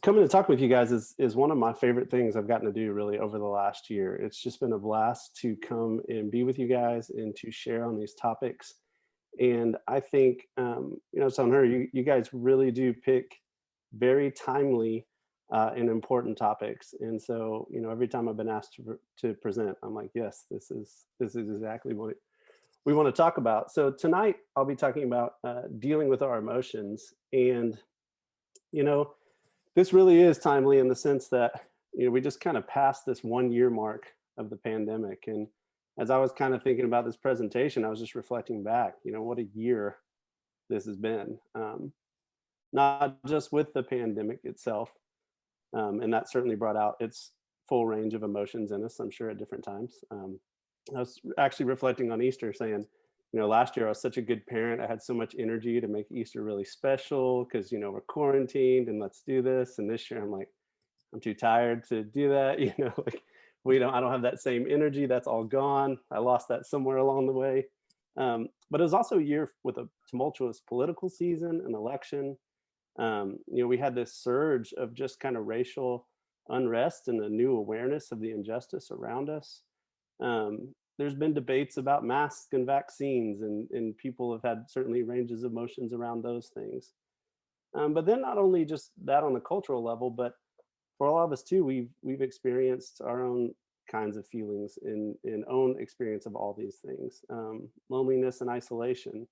coming to talk with you guys is one of my favorite things I've gotten to do really over the last year. It's just been a blast to come and be with you guys and to share on these topics. And I think, Sonher, you guys really do pick very timely and important topics. And so, every time I've been asked to present, I'm like, yes, this is exactly what we want to talk about. So tonight I'll be talking about dealing with our emotions. And, you know, this really is timely in the sense that, we just kind of passed this 1 year mark of the pandemic. And as I was kind of thinking about this presentation, I was just reflecting back, what a year this has been. Not just with the pandemic itself, and that certainly brought out its full range of emotions in us, I'm sure, at different times. I was actually reflecting on Easter saying, last year I was such a good parent. I had so much energy to make Easter really special because, we're quarantined and let's do this. And this year I'm like, I'm too tired to do that. Like I don't have that same energy. That's all gone. I lost that somewhere along the way. But it was also a year with a tumultuous political season, an election. We had this surge of just kind of racial unrest and a new awareness of the injustice around us. There's been debates about masks and vaccines, and people have had certainly ranges of emotions around those things. But then not only just that on the cultural level, but for all of us too, we've experienced our own kinds of feelings in own experience of all these things, loneliness and isolation.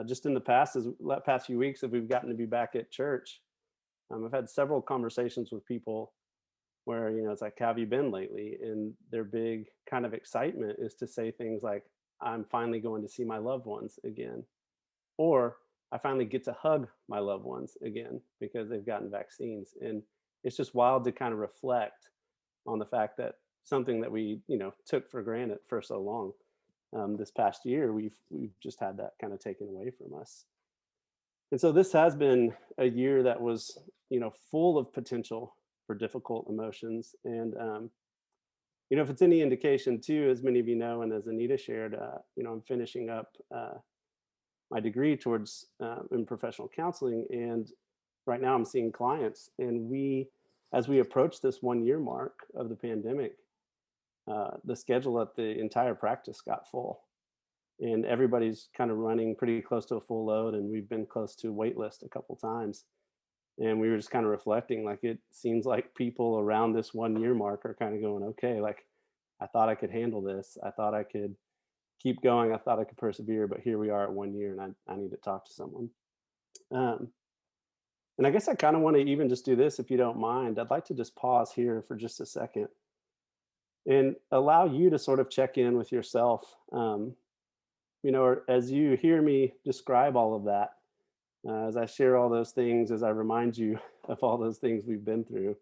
Just in the past few weeks, as we've gotten to be back at church, I've had several conversations with people where, it's like, have you been lately? And their big kind of excitement is to say things like, I'm finally going to see my loved ones again. Or I finally get to hug my loved ones again because they've gotten vaccines. And it's just wild to kind of reflect on the fact that something that we, took for granted for so long, this past year, we've just had that kind of taken away from us. And so this has been a year that was, full of potential for difficult emotions. And, if it's any indication too, as many of you know, and as Anita shared, I'm finishing up my degree towards in professional counseling. And right now I'm seeing clients, and as we approach this 1 year mark of the pandemic, the schedule at the entire practice got full, and everybody's kind of running pretty close to a full load. And we've been close to wait list a couple times. And we were just kind of reflecting, like, it seems like people around this 1 year mark are kind of going, okay, like, I thought I could handle this. I thought I could keep going. I thought I could persevere, but here we are at 1 year, and I need to talk to someone. And I guess I kind of want to even just do this, if you don't mind. I'd like to just pause here for just a second and allow you to sort of check in with yourself. As you hear me describe all of that, as I share all those things, as I remind you of all those things we've been through.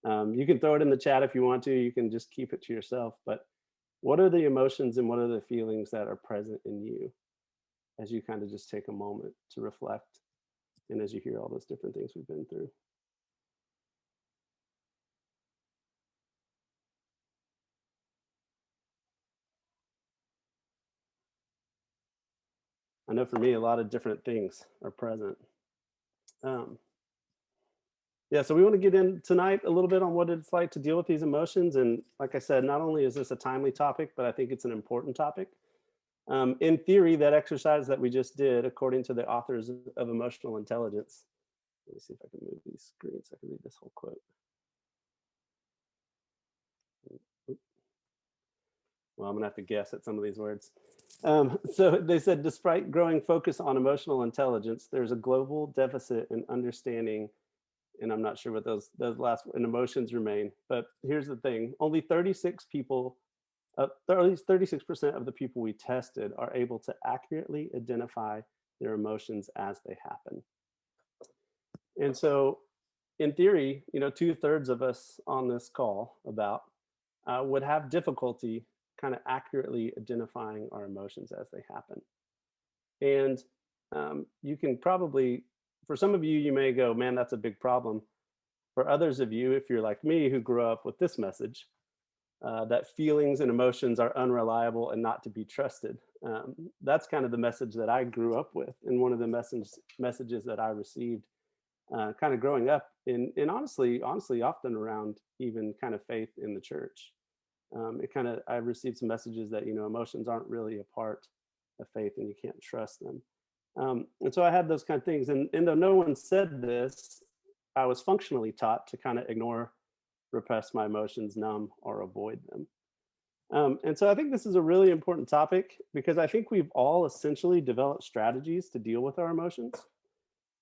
You can throw it in the chat if you want to. You can just keep it to yourself. But what are the emotions and what are the feelings that are present in you as you kind of just take a moment to reflect, and as you hear all those different things we've been through? I know for me, a lot of different things are present. Um, yeah, so we want to get in tonight a little bit on what it's like to deal with these emotions. And like I said, not only is this a timely topic, but I think it's an important topic. In theory, that exercise that we just did, according to the authors of Emotional Intelligence, let me see if I can move these screens so I can read this whole quote. Well, I'm gonna have to guess at some of these words. So they said, despite growing focus on emotional intelligence, there's a global deficit in understanding, and I'm not sure what those last and emotions remain. But here's the thing: only 36 people, at least 36% of the people we tested are able to accurately identify their emotions as they happen. And so, in theory, 2/3 of us on this call would have difficulty kind of accurately identifying our emotions as they happen. And you can probably, for some of you, you may go, man, that's a big problem. For others of you, if you're like me, who grew up with this message, that feelings and emotions are unreliable and not to be trusted. That's kind of the message that I grew up with, and one of the messages that I received kind of growing up and honestly, often around even kind of faith in the church. It kind of I've received some messages that emotions aren't really a part of faith and you can't trust them. And so I had those kind of things, and though no one said this, I was functionally taught to kind of ignore, repress my emotions, numb, or avoid them. And so I think this is a really important topic because I think we've all essentially developed strategies to deal with our emotions.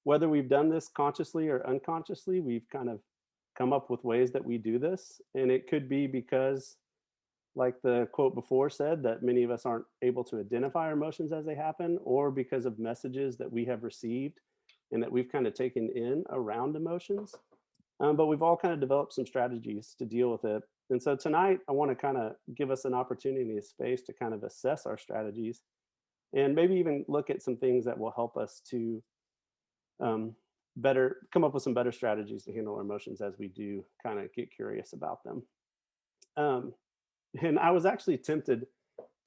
Whether we've done this consciously or unconsciously, we've kind of come up with ways that we do this. And it could be because, like the quote before said, that many of us aren't able to identify our emotions as they happen, or because of messages that we have received and that we've kind of taken in around emotions. But we've all kind of developed some strategies to deal with it. And so tonight, I want to kind of give us an opportunity, a space to kind of assess our strategies and maybe even look at some things that will help us to um, better come up with some better strategies to handle our emotions as we do kind of get curious about them. Um, and I was actually tempted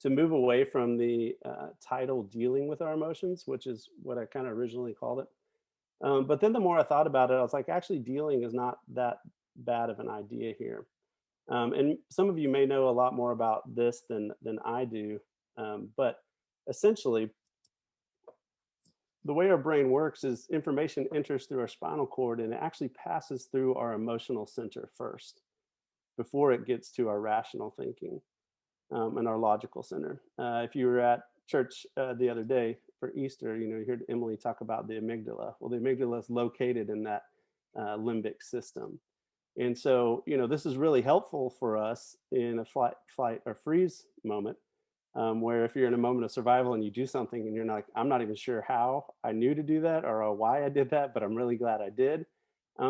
to move away from the title "Dealing with Our Emotions," which is what I kind of originally called it. But then the more I thought about it, I was like, actually, dealing is not that bad of an idea here. And some of you may know a lot more about this than I do. But essentially, the way our brain works is information enters through our spinal cord and it actually passes through our emotional center first before it gets to our rational thinking and our logical center. If you were at church the other day for Easter, you heard Emily talk about the amygdala. Well, the amygdala is located in that limbic system. And so, this is really helpful for us in a flight, or freeze moment, where if you're in a moment of survival and you do something and you're not, like, I'm not even sure how I knew to do that or why I did that, but I'm really glad I did,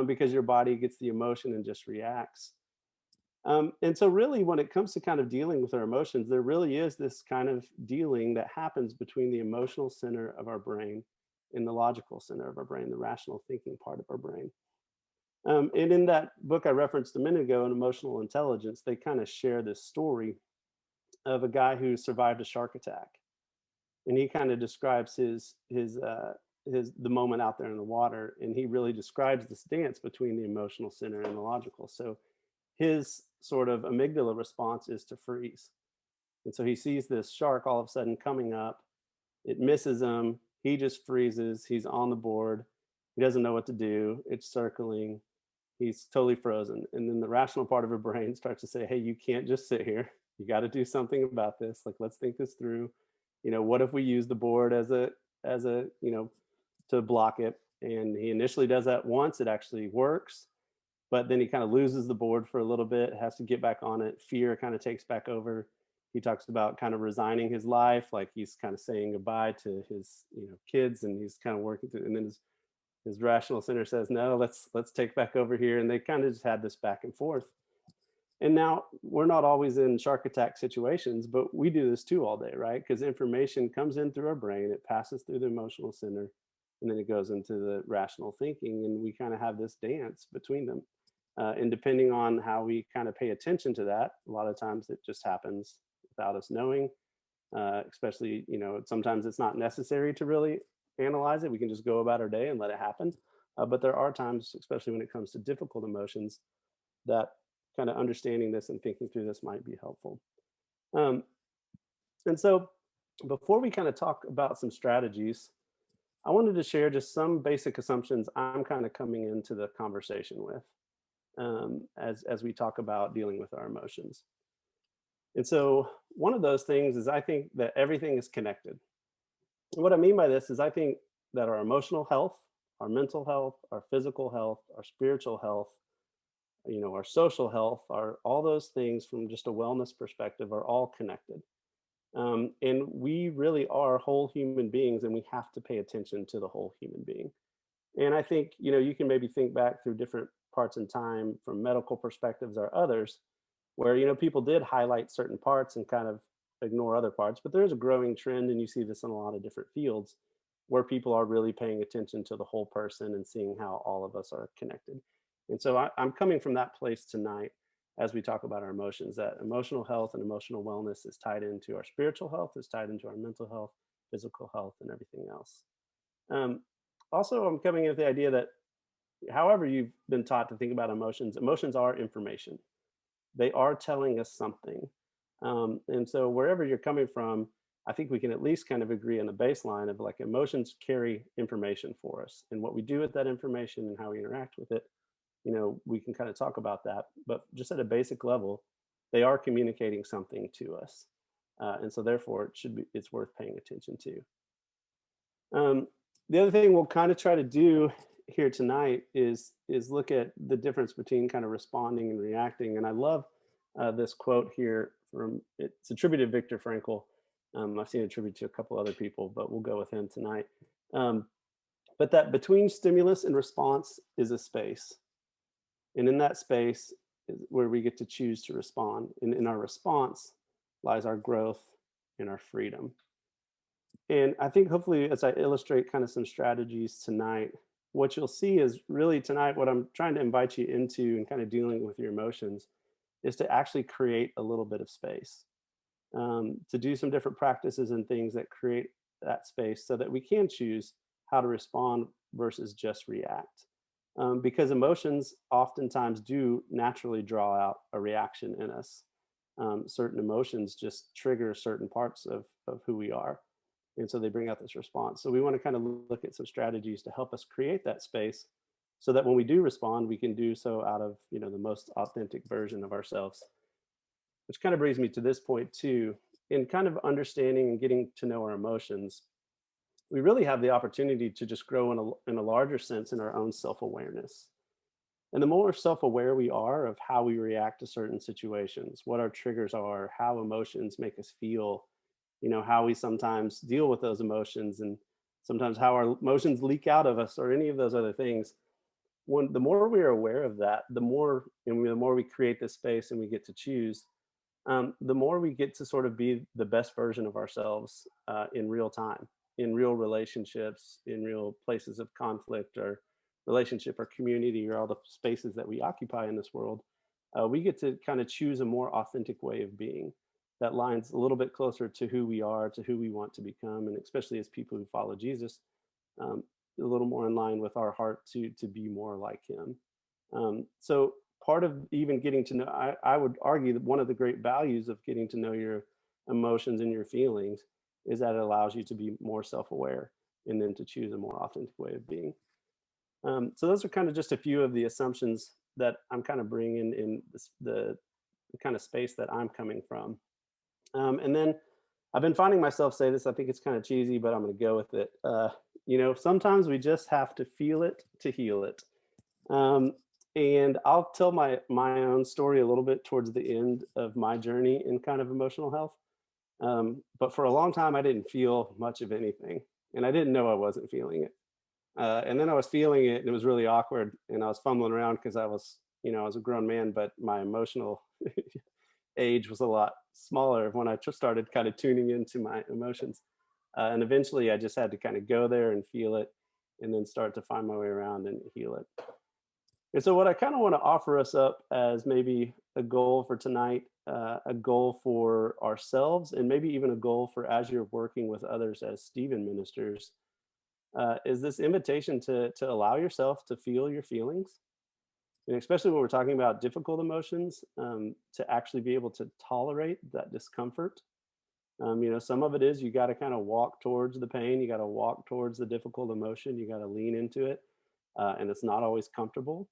because your body gets the emotion and just reacts. And so, really, when it comes to kind of dealing with our emotions, there really is this kind of dealing that happens between the emotional center of our brain and the logical center of our brain, the rational thinking part of our brain. And in that book I referenced a minute ago, in Emotional Intelligence, they kind of share this story of a guy who survived a shark attack, and he kind of describes his the moment out there in the water, and he really describes this dance between the emotional center and the logical. So his sort of amygdala response is to freeze, and so he sees this shark all of a sudden coming up. It misses him. He just freezes. He's on the board. He doesn't know what to do. It's circling. He's totally frozen. And then the rational part of her brain starts to say, hey, you can't just sit here. You got to do something about this. Like, let's think this through. What if we use the board as a, to block it? And he initially does that once. It actually works. But then he kind of loses the board for a little bit, has to get back on it. Fear kind of takes back over. He talks about kind of resigning his life, like he's kind of saying goodbye to his, kids, and he's kind of working through. And then his rational center says, no, let's take back over here, and they kind of just had this back and forth. And now we're not always in shark attack situations, but we do this too all day, right? Because information comes in through our brain, it passes through the emotional center, and then it goes into the rational thinking, and we kind of have this dance between them. And depending on how we kind of pay attention to that, a lot of times it just happens without us knowing. Especially, sometimes it's not necessary to really analyze it. We can just go about our day and let it happen. But there are times, especially when it comes to difficult emotions, that kind of understanding this and thinking through this might be helpful. Um, and so, before we kind of talk about some strategies, I wanted to share just some basic assumptions I'm kind of coming into the conversation with, as we talk about dealing with our emotions. And so, one of those things is I think that everything is connected. What I mean by this is I think that our emotional health, our mental health, our physical health, our spiritual health, our social health, are all those things from just a wellness perspective are all connected. And we really are whole human beings, and we have to pay attention to the whole human being. And I think, you can maybe think back through different parts in time from medical perspectives or others, where, people did highlight certain parts and kind of ignore other parts. But there's a growing trend, and you see this in a lot of different fields, where people are really paying attention to the whole person and seeing how all of us are connected. And so I'm coming from that place tonight as we talk about our emotions, that emotional health and emotional wellness is tied into our spiritual health, is tied into our mental health, physical health, and everything else. Um, Also, I'm coming at the idea that, however you've been taught to think about emotions, emotions are information. They are telling us something. And so wherever you're coming from, I think we can at least kind of agree on the baseline of like emotions carry information for us, and what we do with that information and how we interact with it, we can kind of talk about that. But just at a basic level, they are communicating something to us. And so therefore it's worth paying attention to. The other thing we'll kind of try to do here tonight is look at the difference between kind of responding and reacting. And I love this quote here it's attributed to Viktor Frankl. I've seen it attributed to a couple other people, but we'll go with him tonight. But that between stimulus and response is a space. And in that space is where we get to choose to respond. And in our response lies our growth and our freedom. And I think hopefully as I illustrate kind of some strategies tonight, what you'll see is really tonight, what I'm trying to invite you into and kind of dealing with your emotions is to actually create a little bit of space, to do some different practices and things that create that space so that we can choose how to respond versus just react. Because emotions oftentimes do naturally draw out a reaction in us. Certain emotions just trigger certain parts of who we are. And so they bring out this response. So we want to kind of look at some strategies to help us create that space so that when we do respond, we can do so out of, the most authentic version of ourselves. Which kind of brings me to this point too. In kind of understanding and getting to know our emotions, we really have the opportunity to just grow in a larger sense in our own self-awareness. And the more self-aware we are of how we react to certain situations, what our triggers are, how emotions make us feel, how we sometimes deal with those emotions, and sometimes how our emotions leak out of us or any of those other things. The more we are aware of that, the more we create this space and we get to choose, the more we get to sort of be the best version of ourselves in real time, in real relationships, in real places of conflict or relationship or community or all the spaces that we occupy in this world. We get to kind of choose a more authentic way of being that lines a little bit closer to who we are, to who we want to become, and especially as people who follow Jesus, a little more in line with our heart to be more like him. So part of even getting to know, I would argue that one of the great values of getting to know your emotions and your feelings is that it allows you to be more self-aware and then to choose a more authentic way of being. So those are kind of just a few of the assumptions that I'm kind of bringing in the kind of space that I'm coming from. And then I've been finding myself say this, I think it's kind of cheesy, but I'm going to go with it. Sometimes we just have to feel it to heal it. And I'll tell my own story a little bit towards the end of my journey in kind of emotional health. But for a long time, I didn't feel much of anything, and I didn't know I wasn't feeling it. And then I was feeling it, and it was really awkward, and I was fumbling around because I was a grown man, but my emotional age was a lot smaller when I just started kind of tuning into my emotions. And eventually I just had to kind of go there and feel it and then start to find my way around and heal it. And so what I kind of want to offer us up as maybe a goal for tonight, a goal for ourselves, and maybe even a goal for as you're working with others as Stephen ministers, is this invitation to allow yourself to feel your feelings. And especially when we're talking about difficult emotions, to actually be able to tolerate that discomfort. Some of it is you got to kind of walk towards the pain, you got to walk towards the difficult emotion, you got to lean into it, and it's not always comfortable.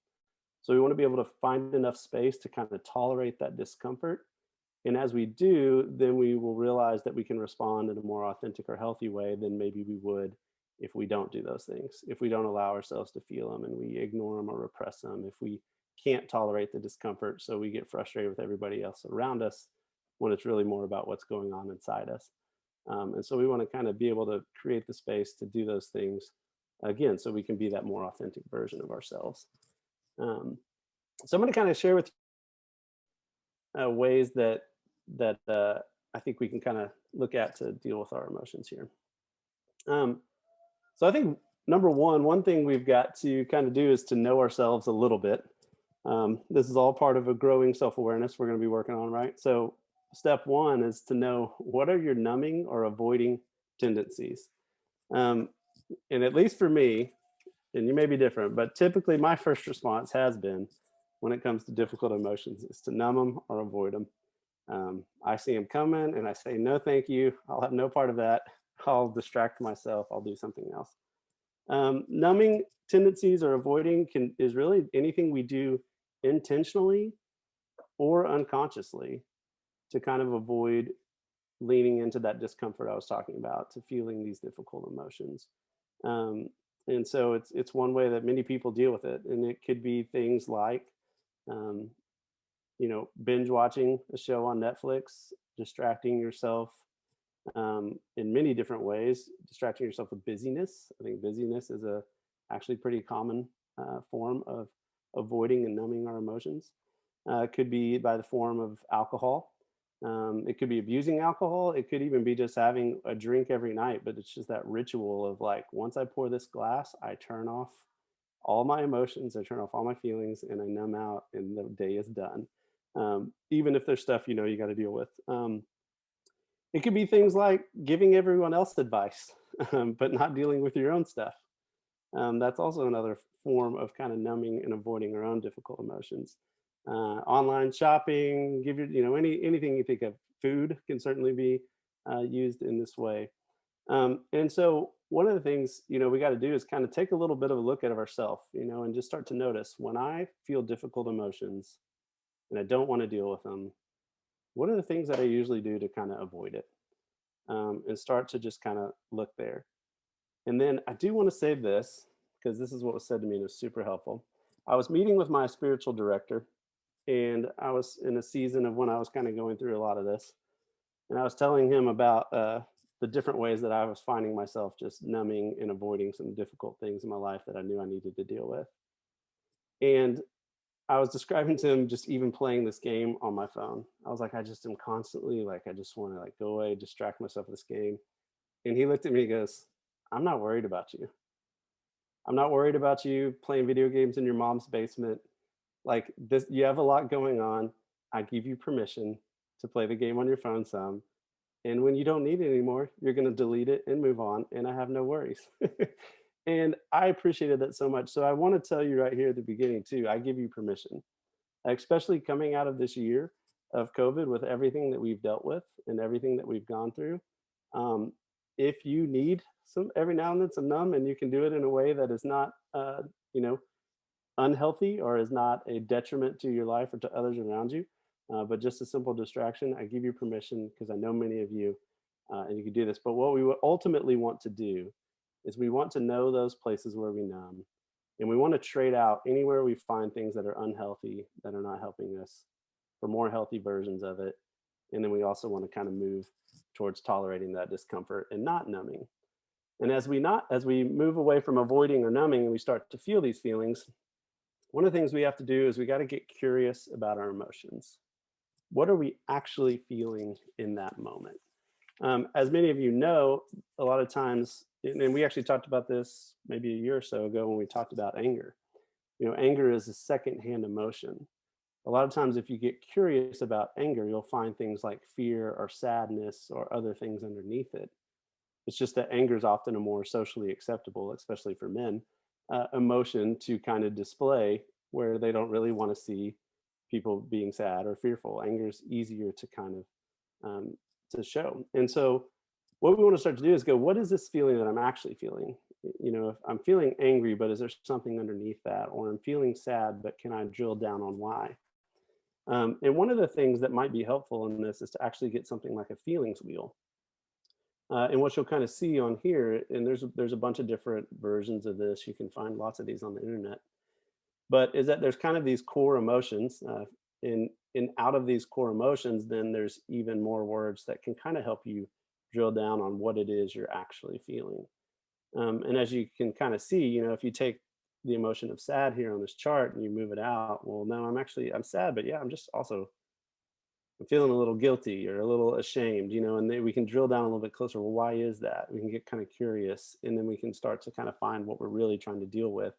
So we want to be able to find enough space to kind of tolerate that discomfort. And as we do, then we will realize that we can respond in a more authentic or healthy way than maybe we would if we don't do those things, if we don't allow ourselves to feel them and we ignore them or repress them, if we can't tolerate the discomfort, so we get frustrated with everybody else around us when it's really more about what's going on inside us. And so we want to kind of be able to create the space to do those things again, so we can be that more authentic version of ourselves. So I'm going to kind of share with you ways that I think we can kind of look at to deal with our emotions here. So I think number one thing we've got to kind of do is to know ourselves a little bit. This is all part of a growing self-awareness we're going to be working on, right? So step one is to know what are your numbing or avoiding tendencies. And at least for me, and you may be different, but typically my first response has been when it comes to difficult emotions is to numb them or avoid them. I see them coming and I say, no, thank you. I'll have no part of that. I'll distract myself. I'll do something else. Numbing tendencies or avoiding is really anything we do intentionally or unconsciously to kind of avoid leaning into that discomfort I was talking about, to feeling these difficult emotions. Um, and so it's one way that many people deal with it, and it could be things like, um, binge watching a show on Netflix, distracting yourself in many different ways, distracting yourself with busyness. I think busyness is a actually pretty common form of avoiding and numbing our emotions. It could be by the form of alcohol. It could be abusing alcohol. It could even be just having a drink every night, but it's just that ritual of like, once I pour this glass, I turn off all my emotions, I turn off all my feelings, and I numb out, and the day is done. Even if there's stuff you got to deal with. It could be things like giving everyone else advice, but not dealing with your own stuff. That's also another form of kind of numbing and avoiding our own difficult emotions. Online shopping, give your, anything you think of. Food can certainly be used in this way. And so one of the things, we got to do is kind of take a little bit of a look at ourselves, and just start to notice when I feel difficult emotions and I don't want to deal with them, what are the things that I usually do to kind of avoid it? And start to just kind of look there. And then I do want to say this because this is what was said to me and it was super helpful. I was meeting with my spiritual director, and I was in a season of when I was kind of going through a lot of this. And I was telling him about the different ways that I was finding myself just numbing and avoiding some difficult things in my life that I knew I needed to deal with. And I was describing to him just even playing this game on my phone. I was like, I just am constantly like, I just want to like go away, distract myself with this game. And he looked at me and goes, I'm not worried about you. I'm not worried about you playing video games in your mom's basement. Like this, you have a lot going on. I give you permission to play the game on your phone some. And when you don't need it anymore, you're going to delete it and move on. And I have no worries. And I appreciated that so much. So I want to tell you right here at the beginning, too, I give you permission, especially coming out of this year of COVID with everything that we've dealt with and everything that we've gone through. Um, if you need some every now and then some numb, and you can do it in a way that is not, you know, unhealthy or is not a detriment to your life or to others around you, but just a simple distraction, I give you permission because I know many of you, and you can do this. But what we ultimately want to do is we want to know those places where we numb, and we want to trade out anywhere we find things that are unhealthy, that are not helping us, for more healthy versions of it. And then we also want to kind of move towards tolerating that discomfort and not numbing. And as we move away from avoiding or numbing and we start to feel these feelings, one of the things we have to do is we got to get curious about our emotions. What are we actually feeling in that moment? As many of you know, a lot of times, and we actually talked about this maybe a year or so ago when we talked about anger. Anger is a secondhand emotion. A lot of times, if you get curious about anger, you'll find things like fear or sadness or other things underneath it. It's just that anger is often a more socially acceptable, especially for men, emotion to kind of display where they don't really want to see people being sad or fearful. Anger is easier to kind of to show. And so, what we want to start to do is go, what is this feeling that I'm actually feeling? If I'm feeling angry, but is there something underneath that? Or I'm feeling sad, but can I drill down on why? And one of the things that might be helpful in this is to actually get something like a feelings wheel. And what you'll kind of see on here, and there's a bunch of different versions of this. You can find lots of these on the internet. But is that there's kind of these core emotions, in out of these core emotions, then there's even more words that can kind of help you drill down on what it is you're actually feeling. And as you can kind of see, if you take the emotion of sad here on this chart and you move it out, well, no, I'm sad, but yeah, I'm feeling a little guilty or a little ashamed, and then we can drill down a little bit closer. Well, why is that? We can get kind of curious, and then we can start to kind of find what we're really trying to deal with,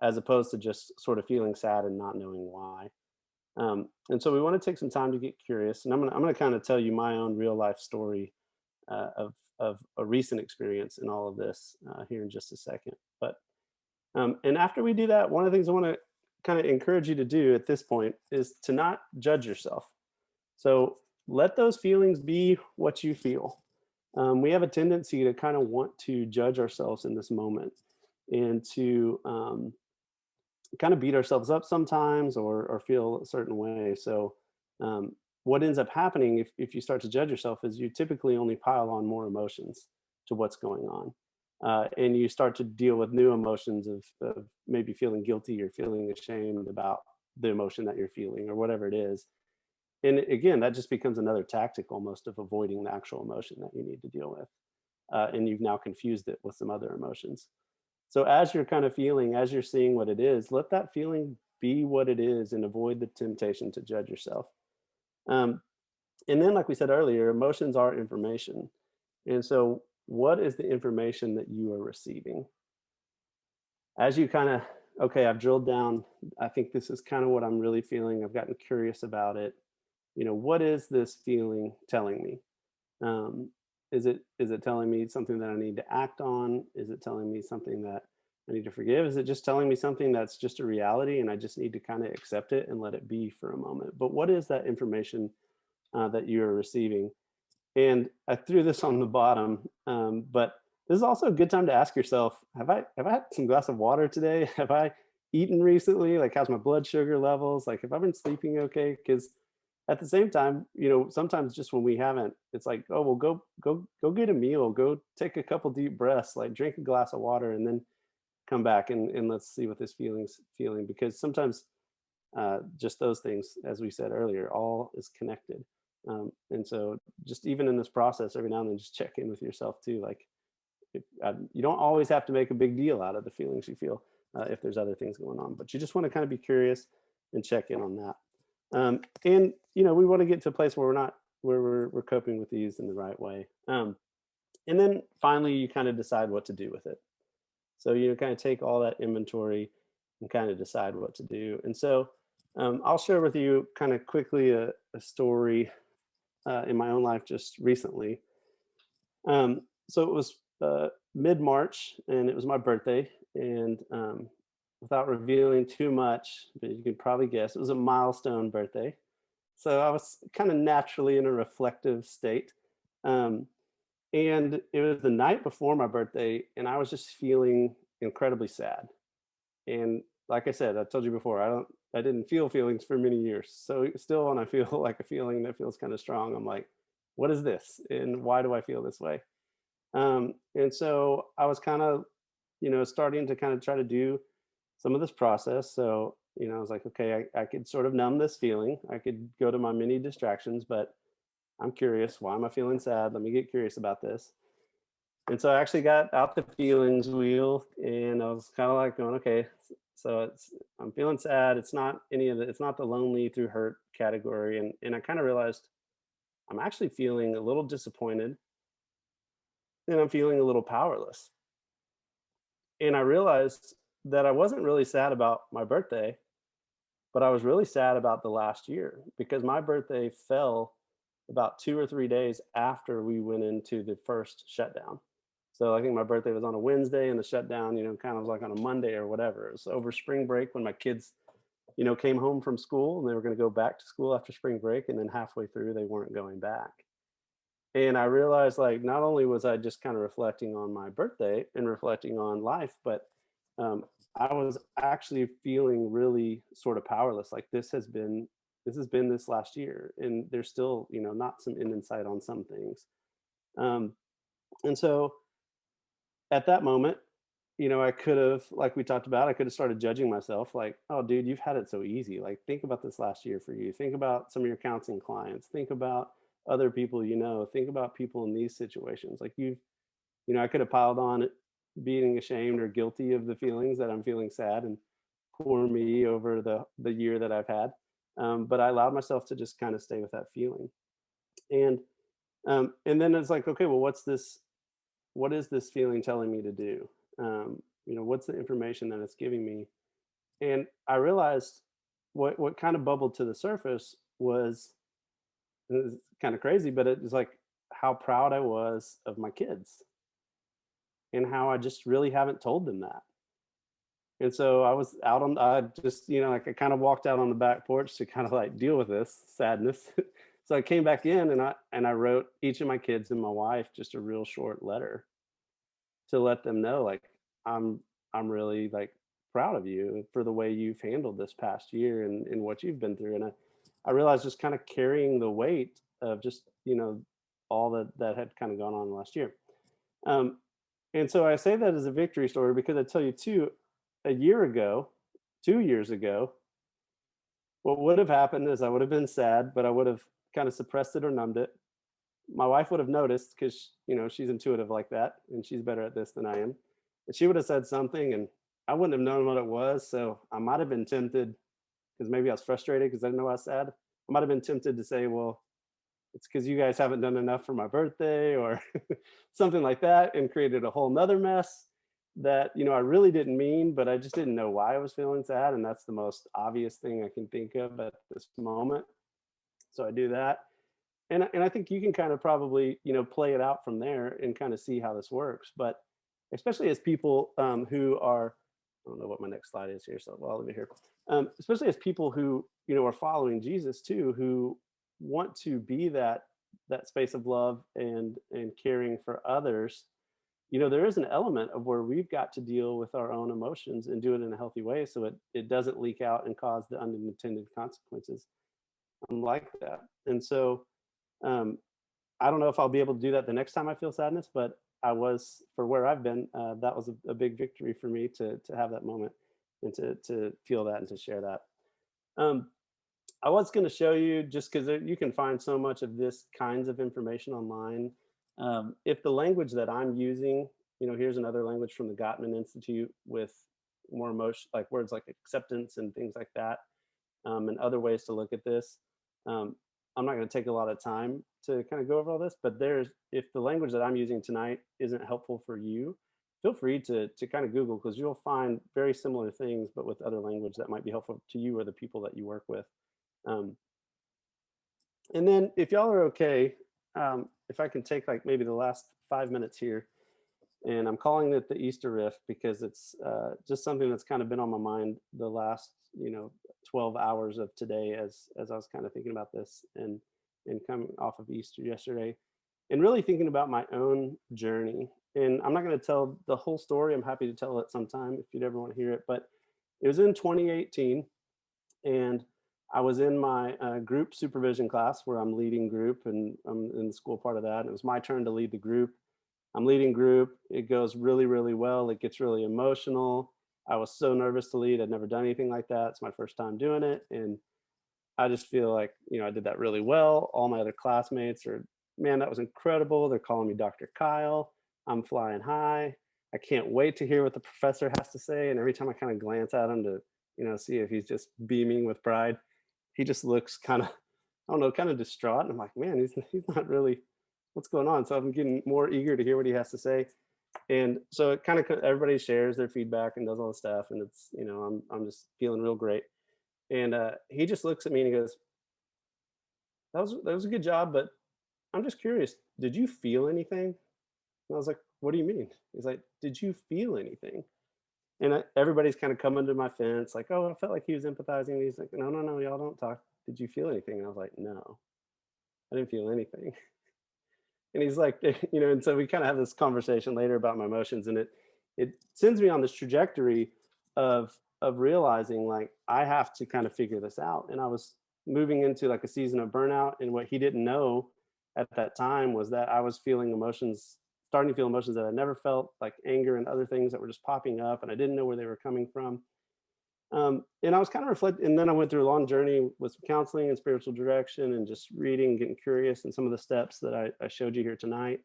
as opposed to just sort of feeling sad and not knowing why. And so we want to take some time to get curious, and I'm gonna kind of tell you my own real life story of a recent experience in all of this here in just a second. But And after we do that, one of the things I want to kind of encourage you to do at this point is to not judge yourself. So let those feelings be what you feel. We have a tendency to kind of want to judge ourselves in this moment and to kind of beat ourselves up sometimes or feel a certain way. So, what ends up happening if you start to judge yourself is you typically only pile on more emotions to what's going on. And you start to deal with new emotions of maybe feeling guilty or feeling ashamed about the emotion that you're feeling or whatever it is. And again, that just becomes another tactic almost of avoiding the actual emotion that you need to deal with. And you've now confused it with some other emotions. So as you're kind of feeling, as you're seeing what it is, let that feeling be what it is and avoid the temptation to judge yourself. Um, and then, like we said earlier, emotions are information. And so, what is the information that you are receiving? As you kind of, okay, I've drilled down, I think this is kind of what I'm really feeling. I've gotten curious about it. What is this feeling telling me? Um, is it telling me something that I need to act on? Is it telling me something that I need to forgive? Is it just telling me something that's just a reality and I just need to kind of accept it and let it be for a moment? But what is that information that you're receiving? And I threw this on the bottom, but this is also a good time to ask yourself: Have I had some glass of water today? Have I eaten recently? Like, how's my blood sugar levels? Like, have I been sleeping okay? Because at the same time, sometimes just when we haven't, it's like, oh well, go get a meal, go take a couple deep breaths, like drink a glass of water, and then come back and let's see what this feeling's feeling. Because sometimes just those things, as we said earlier, all is connected. And so just even in this process, every now and then, just check in with yourself too. Like, you don't always have to make a big deal out of the feelings you feel if there's other things going on, but you just want to kind of be curious and check in on that. And we want to get to a place where we're coping with these in the right way. And then finally, you kind of decide what to do with it. So you kind of take all that inventory and kind of decide what to do. And so I'll share with you kind of quickly a story in my own life just recently. So it was mid March, and it was my birthday. And without revealing too much, but you can probably guess, it was a milestone birthday. So I was kind of naturally in a reflective state. Um, and it was the night before my birthday, and I was just feeling incredibly sad. And like I said, I told you before, I didn't feel feelings for many years. So still when I feel like a feeling that feels kind of strong, I'm like, what is this? And why do I feel this way? And so I was kind of, starting to kind of try to do some of this process. So, I was like, okay, I could sort of numb this feeling. I could go to my many distractions, but I'm curious. Why am I feeling sad? Let me get curious about this. And so I actually got out the feelings wheel and I was kind of like going, okay, so I'm feeling sad. It's not any of it's not the lonely through hurt category. And I kind of realized I'm actually feeling a little disappointed and I'm feeling a little powerless. And I realized that I wasn't really sad about my birthday, but I was really sad about the last year because my birthday fell about 2 or 3 days after we went into the first shutdown. So I think my birthday was on a Wednesday and the shutdown, kind of was like on a Monday or whatever. It was over spring break when my kids, came home from school and they were going to go back to school after spring break. And then halfway through, they weren't going back. And I realized, like, not only was I just kind of reflecting on my birthday and reflecting on life, but um, I was actually feeling really sort of powerless. Like, this has been this last year, and there's still, not some end in sight on some things. Um, and so at that moment, I could have, like we talked about, I could have started judging myself, like, oh, dude, you've had it so easy. Like, think about this last year for you. Think about some of your counseling clients. Think about other people, think about people in these situations. Like, I could have piled on it, being ashamed or guilty of the feelings that I'm feeling sad and poor me over the year that I've had. But I allowed myself to just kind of stay with that feeling. And then it's like, okay, well, what is this feeling telling me to do? What's the information that it's giving me? And I realized what kind of bubbled to the surface was, it was kind of crazy, but it was like how proud I was of my kids and how I just really haven't told them that. And so I was out on, I just, like I kind of walked out on the back porch to kind of like deal with this sadness. So I came back in and I wrote each of my kids and my wife just a real short letter to let them know, like, I'm I'm really, like, proud of you for the way you've handled this past year and what you've been through. And I realized just kind of carrying the weight of just, all that had kind of gone on last year. Um, and so I say that as a victory story because I tell you too, a year ago, 2 years ago, what would have happened is I would have been sad, but I would have kind of suppressed it or numbed it. My wife would have noticed because she's intuitive like that, and she's better at this than I am. And she would have said something, and I wouldn't have known what it was. So I might have been tempted because maybe I was frustrated because I didn't know I was sad. I might have been tempted to say, "Well, it's because you guys haven't done enough for my birthday," or something like that, and created a whole nother mess that I really didn't mean, but I just didn't know why I was feeling sad, and that's the most obvious thing I can think of at this moment. So I do that, and I think you can kind of probably play it out from there and kind of see how this works. But especially as people who are, I don't know what my next slide is here, so well, let me here. Especially as people who are following Jesus too, who want to be that space of love and caring for others. There is an element of where we've got to deal with our own emotions and do it in a healthy way so it doesn't leak out and cause the unintended consequences like that. And so um, I don't know if I'll be able to do that the next time I feel sadness, but I was, for where I've been, that was a big victory for me to have that moment and to feel that and to share that. Um, I was going to show you, just because you can find so much of this kinds of information online. If the language that I'm using, here's another language from the Gottman Institute with more emotion, like words like acceptance and things like that, and other ways to look at this. Um, I'm not going to take a lot of time to kind of go over all this, but if the language that I'm using tonight isn't helpful for you, feel free to kind of Google, because you'll find very similar things, but with other language that might be helpful to you or the people that you work with. Um, and then, if y'all are okay, if I can take like maybe the last 5 minutes here, and I'm calling it the Easter riff because it's just something that's kind of been on my mind the last 12 hours of today, as I was kind of thinking about this and coming off of Easter yesterday, and really thinking about my own journey. And I'm not going to tell the whole story. I'm happy to tell it sometime if you'd ever want to hear it. But it was in 2018, and I was in my group supervision class where I'm leading group, and I'm in the school part of that. And it was my turn to lead the group. I'm leading group. It goes really, really well. It gets really emotional. I was so nervous to lead. I'd never done anything like that. It's my first time doing it. And I just feel like, I did that really well. All my other classmates are, man, that was incredible. They're calling me Dr. Kyle. I'm flying high. I can't wait to hear what the professor has to say. And every time I kind of glance at him to, see if he's just beaming with pride, he just looks kind of, I don't know, kind of distraught. And I'm like, man, he's not really, what's going on? So I'm getting more eager to hear what he has to say. And so it kind of, everybody shares their feedback and does all the stuff. And it's, I'm just feeling real great. And he just looks at me and he goes, that was a good job, but I'm just curious, did you feel anything? And I was like, what do you mean? He's like, did you feel anything? And everybody's kind of coming to my fence, like, oh, I felt like he was empathizing. And he's like, no, no, no, y'all don't talk. Did you feel anything? And I was like, no, I didn't feel anything. And he's like, and so we kind of have this conversation later about my emotions, and it sends me on this trajectory of realizing, like, I have to kind of figure this out. And I was moving into like a season of burnout, and what he didn't know at that time was that I was feeling emotions, starting to feel emotions that I never felt, like anger and other things that were just popping up, and I didn't know where they were coming from. And I was kind of reflecting, and then I went through a long journey with some counseling and spiritual direction, and just reading, getting curious, and some of the steps that I showed you here tonight,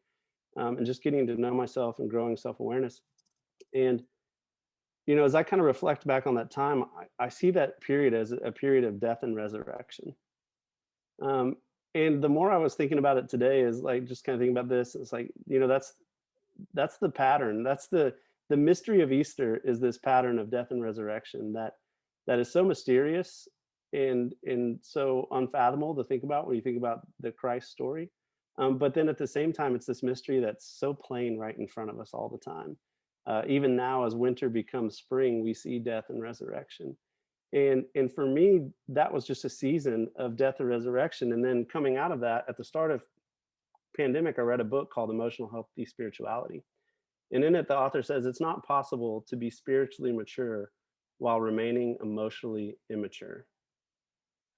and just getting to know myself and growing self-awareness. And as I kind of reflect back on that time, I see that period as a period of death and resurrection. Um, and the more I was thinking about it today, is like just kind of thinking about this. It's like that's the pattern. That's the mystery of Easter, is this pattern of death and resurrection that is so mysterious and so unfathomable to think about when you think about the Christ story. But then at the same time, it's this mystery that's so plain right in front of us all the time. Even now, as winter becomes spring, we see death and resurrection. And for me, that was just a season of death and resurrection. And then coming out of that, at the start of pandemic, I read a book called Emotional Healthy Spirituality. And in it, the author says it's not possible to be spiritually mature while remaining emotionally immature.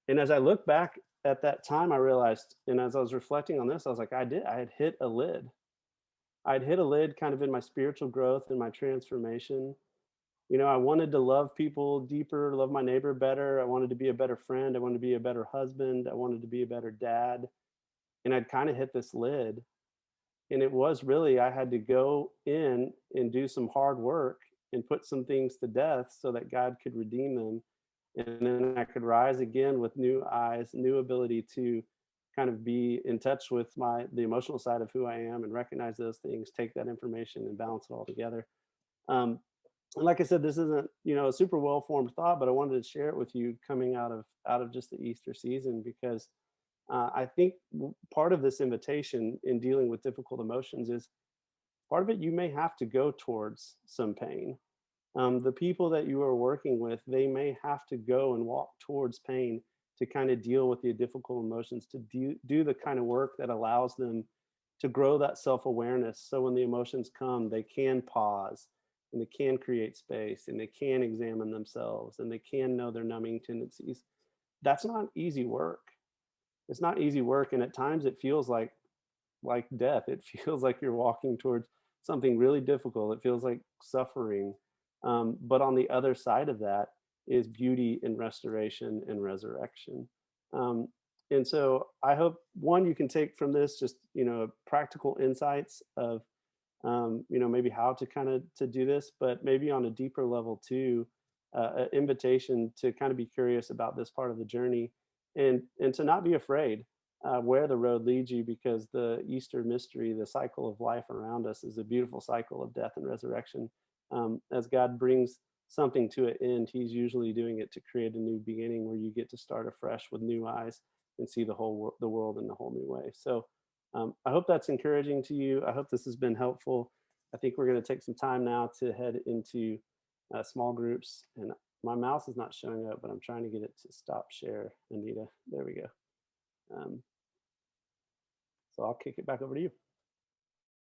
And as I look back at that time, I realized, and as I was reflecting on this, I was like, I had hit a lid. I'd hit a lid kind of in my spiritual growth and my transformation. You know, I wanted to love people deeper, love my neighbor better. I wanted to be a better friend. I wanted to be a better husband. I wanted to be a better dad. And I'd kind of hit this lid. And it was really, I had to go in and do some hard work and put some things to death so that God could redeem them. And then I could rise again with new eyes, new ability to kind of be in touch with the emotional side of who I am and recognize those things, take that information and balance it all together. Um, and like I said, this isn't, a super well formed thought, but I wanted to share it with you coming out of just the Easter season, because I think part of this invitation in dealing with difficult emotions is part of it. You may have to go towards some pain. The people that you are working with, they may have to go and walk towards pain to kind of deal with the difficult emotions, to do the kind of work that allows them to grow that self-awareness, so when the emotions come, they can pause and they can create space and they can examine themselves and they can know their numbing tendencies. That's not easy work. It's not easy work, and at times it feels like death. It feels like you're walking towards something really difficult. It feels like suffering. But on the other side of that is beauty and restoration and resurrection. Um, and so I hope, one, you can take from this just, practical insights of, maybe how to kind of to do this, but maybe on a deeper level too, an invitation to kind of be curious about this part of the journey, and to not be afraid where the road leads you, because the Easter mystery, the cycle of life around us, is a beautiful cycle of death and resurrection. As God brings something to an end, He's usually doing it to create a new beginning where you get to start afresh with new eyes and see the world in a whole new way. So I hope that's encouraging to you. I hope this has been helpful. I think we're going to take some time now to head into small groups. And my mouse is not showing up, but I'm trying to get it to stop share, Anita. There we go. Um, so I'll kick it back over to you.